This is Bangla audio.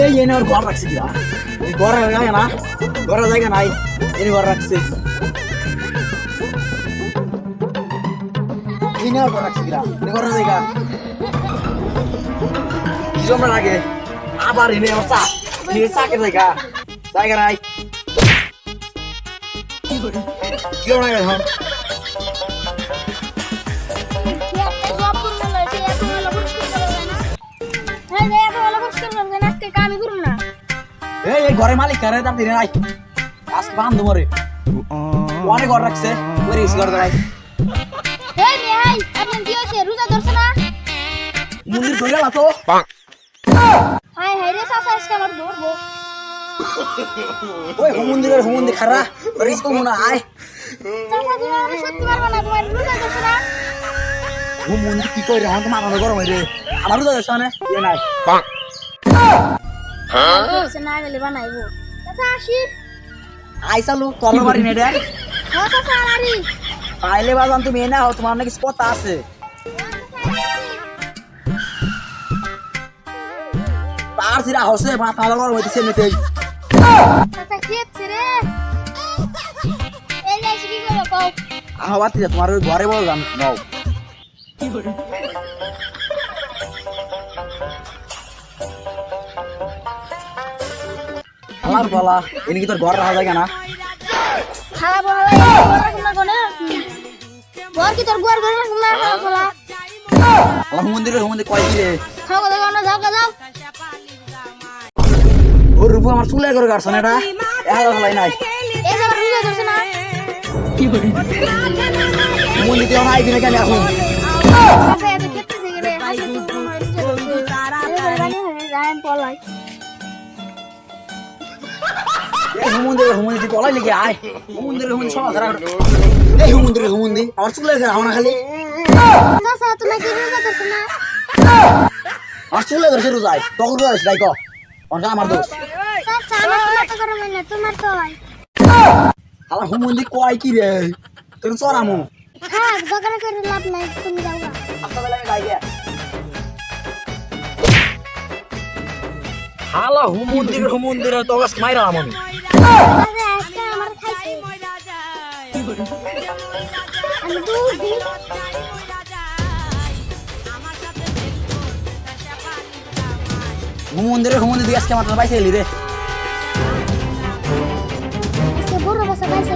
এই এনে ওর ঘর রাখছি কিরা এই ঘরের জায়গা না ঘরের জায়গা নাই এনে ঘর রাখছি এনে ওর ঘর রাখছি কিরা এনে ঘরের জায়গা কি জমা লাগে আবার এনে অবস্থা এনে চাকের জায়গা জায়গা নাই কি জমা লাগে এখন এই ঘরের মালিক কারে দাম দিনে নাই আজকে বান্ধব মরে অনেক ঘর রাখছে ওরে ইস ঘর দাঁড়াই এই ভাই আপনি কি হইছে রোজা ধরছ না মন্দির ধরে না তো হাই হাই রে সাসা আজকে আমার ধরবো ওই হুমন্দির খারা ওরে ইস কমু না আয় চাচা তুমি আমার সত্যি পারবা না তোমার রোজা ধরছ না হুমন্দির কি কই রে আমার তো মাথা গরম হই রে আমার রোজা ধরছ না এ নাই সে না গেলে বানাইবো চাচা আসি আই চালু তলর বাড়ি নে রে ও চাচা আলারি পাইলে বাজান তুমি এনা হও তোমার নাকি কথা আছে তার সিরা হসে মাথা গরম হইতেছে এমনিতেই চাচা খেপছে রে এই যাইছি কি করো কও আহবাতি তোমার ওই ঘরে বললাম নাও আলার বলা এনে কি তোর ঘর রাখা যায় না খালা বলা না কোনে ঘর কি তোর ঘর ঘর না খালা বলা আল্লাহ মন্দিরে কয় কি রে খাও দাও না যাও যাও ওর রূপ আমার চুলে করে কাটছ না এটা একা ফলাই নাই এই যে রোজা ধরছ না মন্দিরে অন আইবি না কেন এখন চাচা এত খেপছে রে হাসি তো রানি হয়ে যায় পলাই হুমন্দিরে পলাই লিখে আয় হুমন্দিরে সমাজ খারাপ এই হুমন্দিরে আমার চুলে করে হাওনা খালি চাচা তুমি কি রোজা ধরছ না আমার চুলে ধরছে রোজায় তখন রোজা আছে তাই ক আমার দোষ চাচা আমার তো করে না তোমার তো হয় আলা হুমন্দি কয় কি রে তোর চরামু হ্যাঁ ঝগড়া করে লাভ নাই তুমি যাও না আস্তাবেলা আমি গাই হালা হুমন্দিরে তো গাছ মাইরা আমি আরে আজকে আমার খাইছে আমি দুধ দিই হুমন্দিরে দিয়ে আজকে আমার পাইছে এলি রে আজকে বড় বসা খাইছে